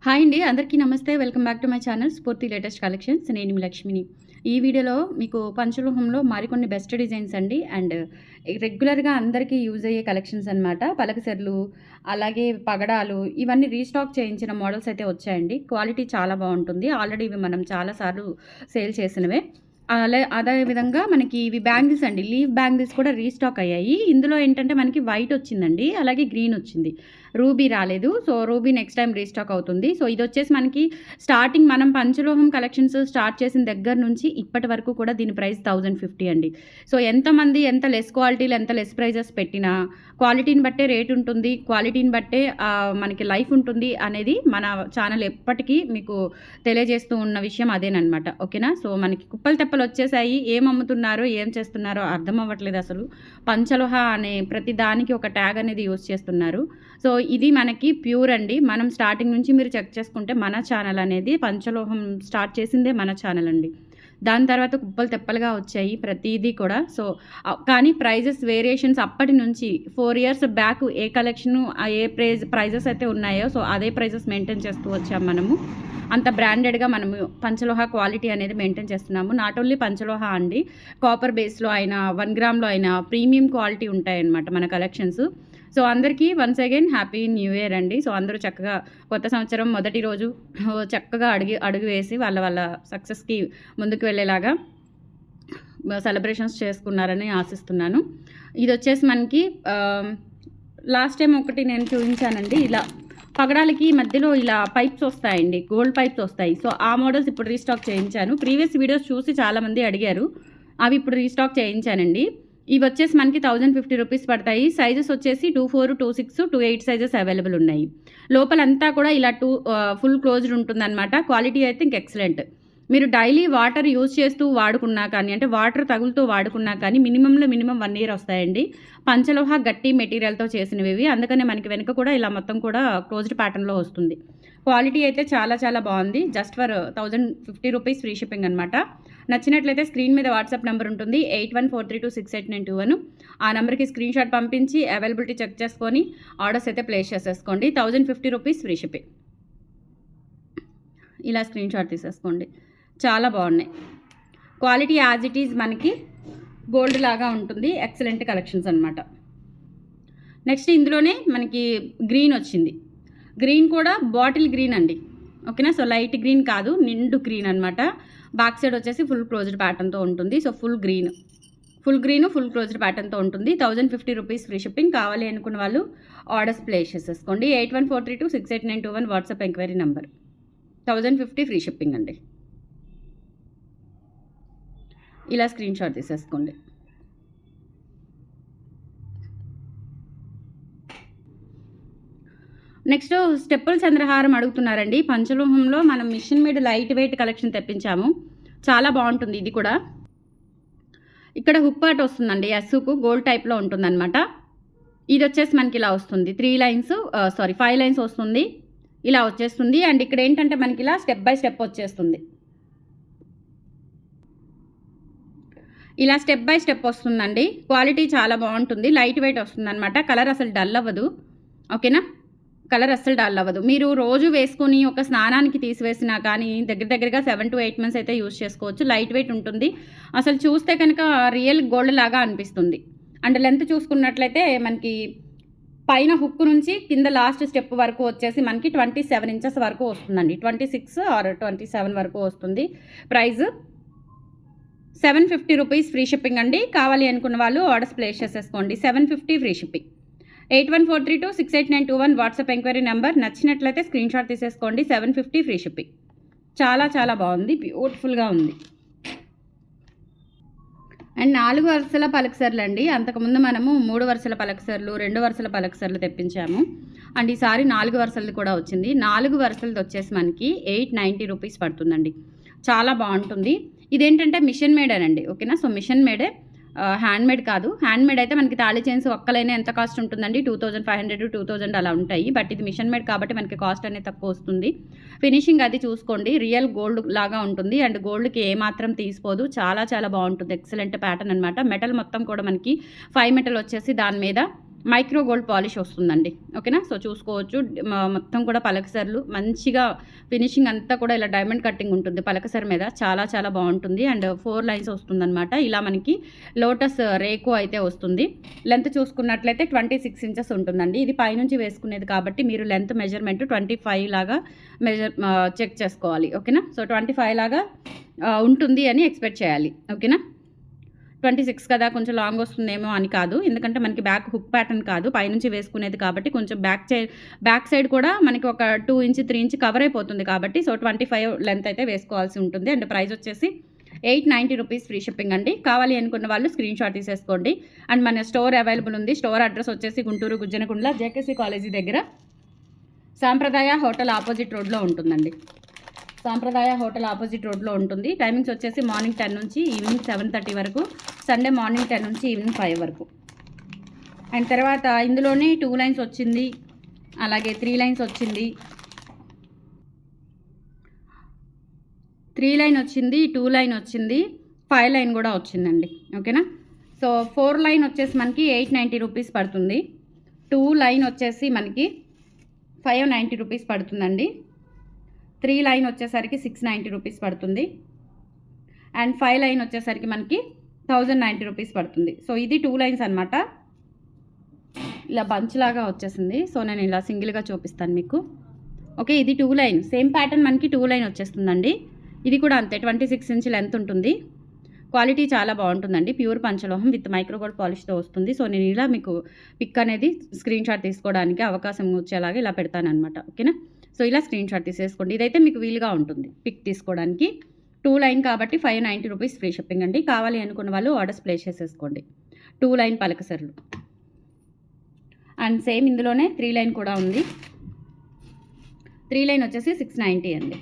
Hi అండి. అందరికీ నమస్తే. Welcome back to my channel స్ఫూర్తి లేటెస్ట్ కలెక్షన్స్. నేను మీ లక్ష్మిని. ఈ వీడియోలో మీకు పంచలోహంలో మరికొన్ని బెస్ట్ డిజైన్స్ అండి. అండ్ రెగ్యులర్‌గా అందరికీ యూజ్ అయ్యే కలెక్షన్స్ అనమాట. పలకసెర్లు, అలాగే పగడాలు ఇవన్నీ రీస్టాక్ చేయించిన మోడల్స్ అయితే వచ్చాయండి. క్వాలిటీ చాలా బావుంటుంది. ఆల్రెడీ ఇవి మనం చాలా సార్లు సేల్ చేసినవే. అదే విధంగా మనకి ఇవి బ్యాంగిల్స్ అండి. లీఫ్ బ్యాంగిల్స్ కూడా రీస్టాక్ అయ్యాయి. ఇందులో ఏంటంటే మనకి వైట్ వచ్చిందండి. అలాగే గ్రీన్ వచ్చింది. రూబీ రాలేదు. So, ruby next time restock అవుతుంది. సో, ఇదొచ్చేసి మనకి స్టార్టింగ్ మనం పంచలోహం కలెక్షన్స్ స్టార్ట్ చేసిన దగ్గర నుంచి ఇప్పటి వరకు కూడా దీని ప్రైస్ 1050 అండి. సో, ఎంతమంది ఎంత లెస్ క్వాలిటీలు ఎంత లెస్ ప్రైజెస్ పెట్టినా క్వాలిటీని బట్టే రేట్ ఉంటుంది. క్వాలిటీని బట్టే మనకి లైఫ్ ఉంటుంది అనేది మన ఛానల్ ఎప్పటికీ మీకు తెలియజేస్తూ ఉన్న విషయం అదేనమాట. ఓకేనా? సో, మనకి కుప్పలు తెప్పలు వచ్చేసాయి. ఏం అమ్ముతున్నారో ఏం చేస్తున్నారో అర్థం అవ్వట్లేదు అసలు. పంచలోహ అనే ప్రతి దానికి ఒక ట్యాగ్ అనేది యూజ్ చేస్తున్నారు. సో, ఇది మనకి ప్యూర్ అండి. మనం స్టార్టింగ్ నుంచి మీరు చెక్ చేసుకుంటే మన ఛానల్ అనేది పంచలోహం స్టార్ట్ చేసిందే మన ఛానల్ అండి. దాని తర్వాత కుప్పలు తెప్పలుగా వచ్చాయి ప్రతిదీ కూడా. సో, కానీ ప్రైజెస్ వేరియేషన్స్ అప్పటి నుంచి 4 ఇయర్స్ బ్యాక్ ఏ కలెక్షను ఏ ప్రైజెస్ అయితే ఉన్నాయో సో అదే ప్రైజెస్ మెయింటైన్ చేస్తూ వచ్చాము మనము. అంత బ్రాండెడ్గా మనము పంచలోహ క్వాలిటీ అనేది మెయింటైన్ చేస్తున్నాము. నాట్ ఓన్లీ పంచలోహ అండి, కాపర్ బేస్లో అయినా 1 గ్రామ్లో అయినా ప్రీమియం క్వాలిటీ ఉంటాయన్నమాట మన కలెక్షన్స్. సో, అందరికీ once again happy new year అండి. సో, అందరూ చక్కగా కొత్త సంవత్సరం మొదటి రోజు చక్కగా అడుగు వేసి వాళ్ళ సక్సెస్కి ముందుకు వెళ్ళేలాగా సెలబ్రేషన్స్ చేసుకున్నారని ఆశిస్తున్నాను. ఇది వచ్చేసి మనకి లాస్ట్ టైం ఒకటి నేను చూపించానండి. ఇలా పగడాలకి మధ్యలో ఇలా పైప్స్ వస్తాయండి, గోల్డ్ పైప్స్ వస్తాయి. సో, ఆ మోడల్స్ ఇప్పుడు రీస్టాక్ చేయించాను. ప్రీవియస్ వీడియోస్ చూసి చాలామంది అడిగారు. అవి ఇప్పుడు రీస్టాక్ చేయించానండి. ఇవి వచ్చేసి మనకి 1050 రూపీస్ పడతాయి. సైజెస్ వచ్చేసి 24, 26, 28 సైజెస్ అవైలబుల్ ఉన్నాయి. లోపలంతా కూడా ఇలా ఫుల్ క్లోజ్డ్ ఉంటుందన్నమాట. క్వాలిటీ అయితే ఇంక ఎక్సలెంట్. మీరు డైలీ వాటర్ యూజ్ చేస్తూ వాడుకున్నా కానీ, అంటే వాటర్ తగులుతూ వాడుకున్నా కానీ మినిమం 1 ఇయర్ వస్తాయండి. పంచలోహ గట్టి మెటీరియల్తో చేసినవి. అందుకనే మనకి వెనుక కూడా ఇలా మొత్తం కూడా క్లోజ్డ్ ప్యాటర్న్లో వస్తుంది. క్వాలిటీ అయితే చాలా చాలా బాగుంది. Just for 1050 rupees free shipping అనమాట. నచ్చినట్లయితే స్క్రీన్ మీద వాట్సాప్ నెంబర్ ఉంటుంది 8143268921. ఆ నెంబర్కి స్క్రీన్ షాట్ పంపించి అవైలబిలిటీ చెక్ చేసుకొని ఆర్డర్స్ అయితే ప్లేస్ చేసేసుకోండి. 1050 రూపీస్ ఫ్రీ షిప్పింగ్. ఇలా స్క్రీన్ షాట్ తీసేసుకోండి. చాలా బాగున్నాయి. క్వాలిటీ యాజ్ ఇట్ ఈజ్ మనకి గోల్డ్ లాగా ఉంటుంది. ఎక్సలెంట్ కలెక్షన్స్ అనమాట. నెక్స్ట్ ఇందులోనే మనకి గ్రీన్ వచ్చింది. గ్రీన్ కూడా బాటిల్ గ్రీన్ అండి. ఓకేనా? సో, లైట్ గ్రీన్ కాదు, నిండు గ్రీన్ అనమాట. బ్యాక్ సైడ్ వచ్చేసి ఫుల్ క్లోజ్డ్ ప్యాటర్న్తో ఉంటుంది. So, full green full closed ప్యాటర్న్తో ఉంటుంది. 1050 రూపీస్ ఫ్రీ షిప్పింగ్. కావాలి అనుకున్న వాళ్ళు ఆర్డర్స్ ప్లేస్ చేసేసుకోండి. 8143268921 WhatsApp enquiry number. 1050 free shipping అండి. ఇలా స్క్రీన్ షాట్ తీసేసుకోండి. నెక్స్ట్ స్టెప్పుల చంద్రహారం అడుగుతున్నారండి. పంచలోహంలో మనం machine made light weight collection తెప్పించాము. చాలా బాగుంటుంది ఇది కూడా. ఇక్కడ హుక్ పార్ట్ వస్తుందండి. ఎస్సుకు గోల్డ్ టైప్లో ఉంటుందన్నమాట. ఇది వచ్చేసి మనకి ఇలా వస్తుంది. 5 లైన్స్ వస్తుంది. ఇలా వచ్చేస్తుంది. అండ్ ఇక్కడ ఏంటంటే మనకి ఇలా స్టెప్ బై స్టెప్ వచ్చేస్తుంది. ఇలా స్టెప్ బై స్టెప్ వస్తుందండి. క్వాలిటీ చాలా బాగుంటుంది. లైట్ వెయిట్ వస్తుందన్నమాట. కలర్ అసలు డల్ అవ్వదు. ఓకేనా? కలర్ అస్సలు డల్ అవ్వదు. మీరు రోజు వేసుకొని ఒక స్నానానికి తీసివేసినా కానీ దగ్గరగా 7 to 8 మంత్స్ అయితే యూజ్ చేసుకోవచ్చు. లైట్ వెయిట్ ఉంటుంది. అసలు చూస్తే కనుక రియల్ గోల్డ్ లాగా అనిపిస్తుంది. అండ్ లెంత్ చూసుకున్నట్లయితే మనకి పైన హుక్ నుంచి కింద లాస్ట్ స్టెప్ వరకు వచ్చేసి మనకి 27 ఇంచెస్ వరకు వస్తుందండి. 26 or 27 వరకు వస్తుంది. ప్రైస్ 750 రూపీస్ ఫ్రీ షిప్పింగ్ అండి. కావాలి అనుకున్న వాళ్ళు ఆర్డర్స్ ప్లేస్ చేసేసుకోండి. 750 free shipping. 8143268921 WhatsApp enquiry number. నచ్చినట్లయితే స్క్రీన్ షాట్ తీసేసుకోండి. 750 ఫ్రీ షిప్పింగ్. చాలా చాలా బాగుంది. బ్యూటిఫుల్గా ఉంది. అండ్ 4 వరుసల పలకసర్లు అండి. అంతకుముందు మనము 3 వరుసల పలకసర్లు, 2 వరుసల పలకసర్లు తెప్పించాము. అండ్ ఈసారి 4 వరుసలది కూడా వచ్చింది. 4 వరుసలది వచ్చేసి మనకి 890 రూపీస్ పడుతుందండి. చాలా బాగుంటుంది. ఇదేంటంటే మిషన్ మేడేనండి. ఓకేనా? So, machine made, hand made కాదు. హ్యాండ్ మేడ్ అయితే మనకి తాళి చైన్స్ ఒక్కలైనా ఎంత కాస్ట్ ఉంటుందండి? 2500 2000 అలా ఉంటాయి. బట్ ఇది మిషన్ మేడ్ కాబట్టి మనకి కాస్ట్ అనేది తక్కువ వస్తుంది. ఫినిషింగ్ అది చూసుకోండి. రియల్ గోల్డ్ లాగా ఉంటుంది. అండ్ గోల్డ్కి ఏమాత్రం తీసిపోదు. చాలా చాలా బాగుంటుంది. ఎక్సలెంట్ ప్యాటర్న్ అనమాట. మెటల్ మొత్తం కూడా మనకి 5 మెటల్ వచ్చేసి దాని మీద మైక్రో గోల్డ్ పాలిష్ వస్తుందండి. ఓకేనా. సో చూసుకోవచ్చు మొత్తం కూడా పలకసర్లు మంచిగా ఫినిషింగ్ అంతా కూడా ఇలా డైమండ్ కట్టింగ్ ఉంటుంది పలకసరి మీద. చాలా చాలా బాగుంటుంది. అండ్ 4 లైన్స్ వస్తుందన్నమాట. ఇలా మనకి లోటస్ రేకు అయితే వస్తుంది. లెంత్ చూసుకున్నట్లయితే 26 ఇంచెస్ ఉంటుందండి. ఇది పైనుంచి వేసుకునేది కాబట్టి మీరు లెంత్ మెజర్మెంట్ 25 లాగా చెక్ చేసుకోవాలి. ఓకేనా. సో 25 లాగా ఉంటుంది అని ఎక్స్పెక్ట్ చేయాలి. ఓకేనా. 26 కదా కొంచెం లాంగ్ వస్తుందేమో అని కాదు. ఎందుకంటే మనకి బ్యాక్ హుక్ ప్యాటర్న్ కాదు, పైనుంచి వేసుకునేది కాబట్టి కొంచెం బ్యాక్ సైడ్ కూడా మనకి ఒక 2 ఇంచ్ 3 ఇంచ్ కవర్ అయిపోతుంది కాబట్టి సో 25 లెంత్ అయితే వేసుకోవాల్సి ఉంటుంది. అండ్ ప్రైస్ వచ్చేసి 890 రూపీస్ ఫ్రీ షిప్పింగ్ అండి. కావాలి అనుకున్న వాళ్ళు స్క్రీన్ షాట్ తీసేసుకోండి. అండ్ మన స్టోర్ అవైలబుల్ ఉంది. స్టోర్ అడ్రస్ వచ్చేసి గుంటూరు గుజ్జనకుండ్ల జేకేసీ కాలేజీ దగ్గర సాంప్రదాయ హోటల్ ఆపోజిట్ రోడ్లో ఉంటుందండి. సాంప్రదాయ హోటల్ ఆపోజిట్ రోడ్లో ఉంటుంది. టైమింగ్స్ వచ్చేసి మార్నింగ్ 10 నుంచి ఈవినింగ్ 7:30 వరకు, సండే మార్నింగ్ 10 నుంచి ఈవినింగ్ 5 వరకు. అండ్ తర్వాత ఇందులోనే 2 లైన్స్ వచ్చింది, అలాగే 3 లైన్స్ వచ్చింది, 3 లైన్ వచ్చింది, 2 లైన్ వచ్చింది, 5 లైన్ కూడా వచ్చిందండి. ఓకేనా. సో 4 లైన్ వచ్చేసి మనకి 890 రూపీస్ పడుతుంది. 2 లైన్ వచ్చేసి మనకి 590 రూపీస్ పడుతుందండి. 3 లైన్ వచ్చేసరికి 690 రూపీస్ పడుతుంది. అండ్ 5 లైన్ వచ్చేసరికి మనకి 1090 రూపీస్ పడుతుంది. సో ఇది 2 లైన్స్ అనమాట. ఇలా బంచ్ లాగా వచ్చేసింది. సో నేను ఇలా సింగిల్గా చూపిస్తాను మీకు. ఓకే, ఇది 2 లైన్, సేమ్ ప్యాటర్న్ మనకి 2 లైన్ వచ్చేస్తుందండి. ఇది కూడా అంతే 26 ఇంచ్ లెంత్ ఉంటుంది. క్వాలిటీ చాలా బాగుంటుందండి. ప్యూర్ పంచలోహం విత్ మైక్రోగోల్డ్ పాలిష్తో వస్తుంది. సో నేను ఇలా మీకు పిక్ అనేది స్క్రీన్ షాట్ తీసుకోవడానికి అవకాశం వచ్చేలాగా ఇలా పెడతాను అనమాట. ఓకేనా. సో ఇలా స్క్రీన్ షాట్ తీసేసుకోండి. ఇదైతే మీకు వీలుగా ఉంటుంది పిక్ తీసుకోవడానికి. 2 లైన్ కాబట్టి 590 రూపీస్ ఫ్రీ షిప్పింగ్ అండి. కావాలి అనుకున్న వాళ్ళు ఆర్డర్స్ ప్లేస్ చేసేసుకోండి. 2 లైన్ పలకసర్లు. అండ్ సేమ్ ఇందులోనే 3 లైన్ కూడా ఉంది. 3 లైన్ వచ్చేసి 690 అండి.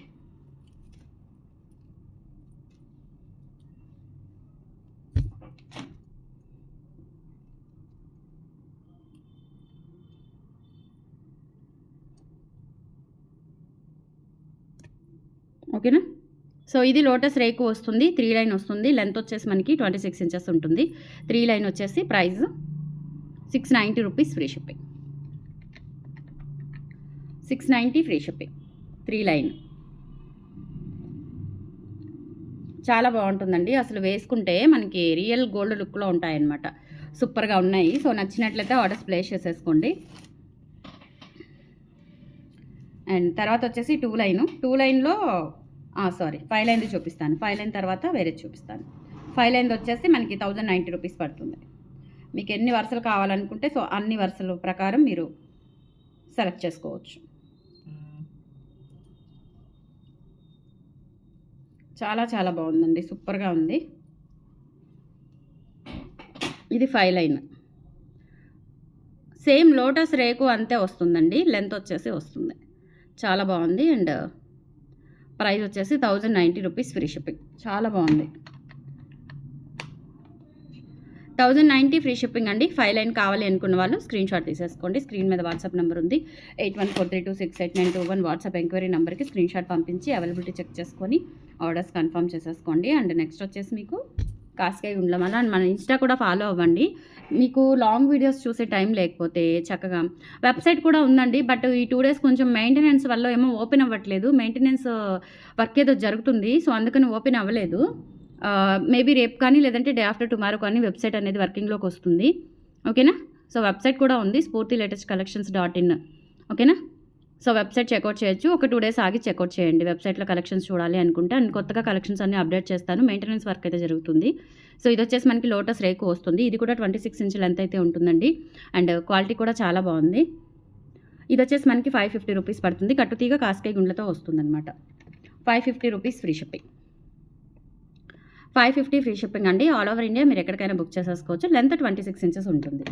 ఓకేనా. సో ఇది లోటస్ రేకు వస్తుంది. 3 లైన్ వస్తుంది. లెంత్ వచ్చేసి మనకి 26 ఇంచెస్ ఉంటుంది. 3 లైన్ వచ్చేసి price 690 rupees free shipping. 690 free shipping. 3 line చాలా బాగుంటుందండి. అసలు వేసుకుంటే మనకి రియల్ గోల్డ్ లుక్లో ఉంటాయన్నమాట. సూపర్గా ఉన్నాయి. సో నచ్చినట్లయితే ఆర్డర్స్ ప్లేస్ చేసేసుకోండి. అండ్ తర్వాత వచ్చేసి 2 లైను. 2 లైన్లో 5 లైన్ది చూపిస్తాను. 5 లైన్ తర్వాత వేరే చూపిస్తాను. 5 లైన్ది వచ్చేసి మనకి 1090 రూపీస్ పడుతుంది. మీకు ఎన్ని వరుసలు కావాలనుకుంటే సో అన్ని వరుసల ప్రకారం మీరు సెలెక్ట్ చేసుకోవచ్చు. చాలా చాలా బాగుందండి. సూపర్గా ఉంది. ఇది 5 లైన్. సేమ్ లోటస్ రేకు అంతే వస్తుందండి. లెంత్ వచ్చేసి వస్తుంది. చాలా బాగుంది. అండ్ ప్రైస్ వచ్చేసి 1090 రూపీస్ ఫ్రీ షిప్పింగ్. చాలా బాగుంది. 1090 ఫ్రీ షిప్పింగ్ అండి. 5 లైన్ కావాలి అనుకున్న వాళ్ళు స్క్రీన్ షాట్ తీసేసుకోండి. స్క్రీన్ మీద వాట్సాప్ నెంబర్ ఉంది. 8143268921 వాట్సాప్ ఎంక్వైరీ నెంబర్కి స్క్రీన్ షాట్ పంపించి అవైలబిలిటీ చెక్ చేసుకొని ఆర్డర్స్ కన్ఫర్మ్ చేసేసుకోండి. అండ్ నెక్స్ట్ వచ్చేసి మీకు కాస్కాయ ఉండమల్ల. అండ్ మన ఇన్స్టా కూడా ఫాలో అవ్వండి. మీకు లాంగ్ వీడియోస్ చూసే టైం లేకపోతే చక్కగా వెబ్సైట్ కూడా ఉందండి. బట్ ఈ 2 డేస్ కొంచెం మెయింటెనెన్స్ వల్ల ఏమో ఓపెన్ అవ్వట్లేదు. మెయింటెనెన్స్ వర్క్ ఏదో జరుగుతుంది. సో అందుకని ఓపెన్ అవ్వలేదు. మేబీ రేపు కానీ లేదంటే డే ఆఫ్టర్ టుమారో కానీ వెబ్సైట్ అనేది వర్కింగ్లోకి వస్తుంది. ఓకేనా. సో వెబ్సైట్ కూడా ఉంది, స్ఫూర్తి లేటెస్ట్ కలెక్షన్స్.in. ఓకేనా. సో వెబ్సైట్ చెక్అవుట్ చేయొచ్చు. ఒక 2 డేస్ ఆగి చెక్అవుట్ చేయండి వెబ్సైట్లో కలెక్షన్స్ చూడాలి అనుకుంటే. అండ్ కొత్తగా కలెక్షన్స్ అన్ని అప్డేట్ చేస్తాను. మెయింటెనెన్స్ వర్క్ అయితే జరుగుతుంది. సో ఇది వచ్చేసి మనకి లోటస్ రేకు వస్తుంది. ఇది కూడా 26 ఇంచ్ లెంత్ అయితే ఉంటుందండి. అండ్ క్వాలిటీ కూడా చాలా బాగుంది. ఇది వచ్చేసి మనకి 550 రూపీస్ పడుతుంది. కట్టుతీగ కాస్కాయ గుండ్లతో వస్తుందన్నమాట. 550 rupees free shipping. 550 free shipping అండి. ఆల్ ఓవర్ ఇండియా మీరు ఎక్కడికైనా బుక్ చేసేసుకోవచ్చు. లెంత్ 26 ఇంచెస్ ఉంటుంది.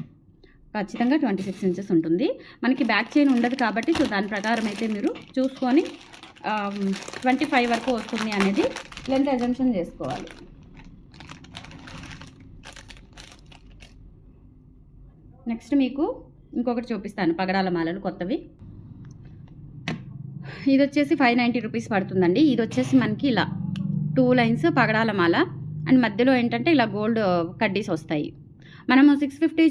ఖచ్చితంగా 26 ఇంచెస్ ఉంటుంది. మనకి బ్యాక్ చైన్ ఉండదు కాబట్టి సో దాని ప్రకారం అయితే మీరు చూసుకొని 25 వరకు వస్తుంది అనేది లెంత్ అజంప్షన్ చేసుకోవాలి. నెక్స్ట్ మీకు ఇంకొకటి చూపిస్తాను, పగడాల మాలలు కొత్తవి. ఇది వచ్చేసి 590 రూపీస్ పడుతుందండి. ఇది వచ్చేసి మనకి ఇలా 2 లైన్స్ పగడాల మాల. అండ్ మధ్యలో ఏంటంటే ఇలా గోల్డ్ కడ్డీస్ వస్తాయి. మనము 650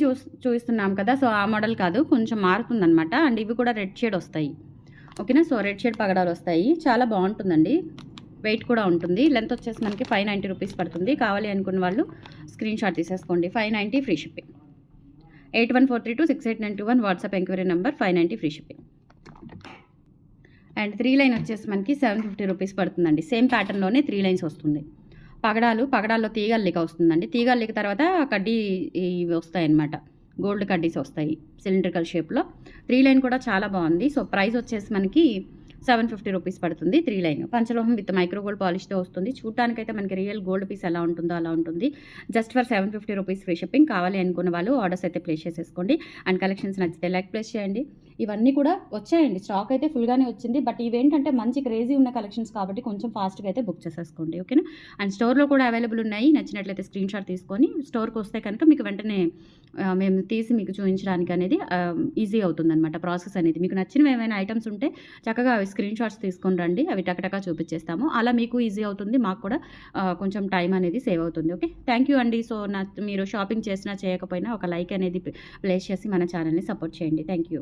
చూపిస్తున్నాం కదా! సో, ఆ మోడల్ కాదు. కొంచెం మారుతుందనమాట. అండ్ ఇవి కూడా రెడ్ షేడ్ వస్తాయి. ఓకేనా. సో, రెడ్ షేడ్ పగడాలొస్తాయి. చాలా బావుంటుందండి. వెయిట్ కూడా ఉంటుంది. లెంత్ వచ్చేసి మనకి 590 రూపీస్ పడుతుంది. కావాలి అనుకున్న వాళ్ళు స్క్రీన్ షాట్ తీసేసుకోండి. 590 free shipping. 8143268921 WhatsApp enquiry number. 590 free shipping. And 3 line వచ్చేసి మనకి 750 రూపీస్ పడుతుందండి. సేమ్ ప్యాటర్న్‌లోనే 3 లైన్స్ వస్తుంది. పగడాల్లో తీగల్లిక వస్తుందండి. తీగల్లిక తర్వాత కడ్డీ ఇవి వస్తాయన్నమాట. గోల్డ్ కడ్డీస్ వస్తాయి సిలిండ్రికల్ షేప్‌లో. 3 లైన్ కూడా చాలా బాగుంది. సో, ప్రైస్ వచ్చేసి మనకి 750 రూపీస్ పడుతుంది 3 లైన్. పంచలోహం విత్ మైక్రో గోల్డ్ పాలిష్‌తో వస్తుంది. చూడటానికైతే మనకి రియల్ గోల్డ్ పీస్ ఎలా ఉంటుందో అలా ఉంటుంది. Just for 750 rupees free shipping. కావాలి అనుకున్న వాళ్ళు ఆర్డర్స్ అయితే ప్లేస్ చేసేసుకోండి. అండ్ కలెక్షన్స్ నచ్చితే లైక్ ప్లేస్ చేయండి. ఇవన్నీ కూడా వచ్చాయండి. స్టాక్ అయితే ఫుల్‌గానే వచ్చింది. బట్ ఇవేంటంటే మంచి క్రేజీ ఉన్న కలెక్షన్స్ కాబట్టి కొంచెం ఫాస్ట్‌గా అయితే బుక్ చేసేసుకోండి. ఓకేనా. అండ్ స్టోర్‌లో కూడా అవైలబుల్ ఉన్నాయి. నచ్చినట్లయితే స్క్రీన్ షాట్ తీసుకొని స్టోర్‌కి వస్తే కనుక మీకు వెంటనే మేము తీసి మీకు చూపించడానికి అనేది ఈజీ అవుతుందన్నమాట ప్రాసెస్ అనేది. మీకు నచ్చినవి ఏమైనా ఐటమ్స్ ఉంటే చక్కగా అవి స్క్రీన్ షాట్స్ తీసుకొని రండి. అవి టకటకా చూపించేస్తాము. అలా మీకు ఈజీ అవుతుంది. మాకు కూడా కొంచెం టైం అనేది సేవ్ అవుతుంది. ఓకే. థ్యాంక్ యూ అండి. సో, మీరు షాపింగ్ చేసినా చేయకపోయినా ఒక లైక్ అనేది ప్లేస్ చేసి మన ఛానల్‌ని సపోర్ట్ చేయండి. Thank you.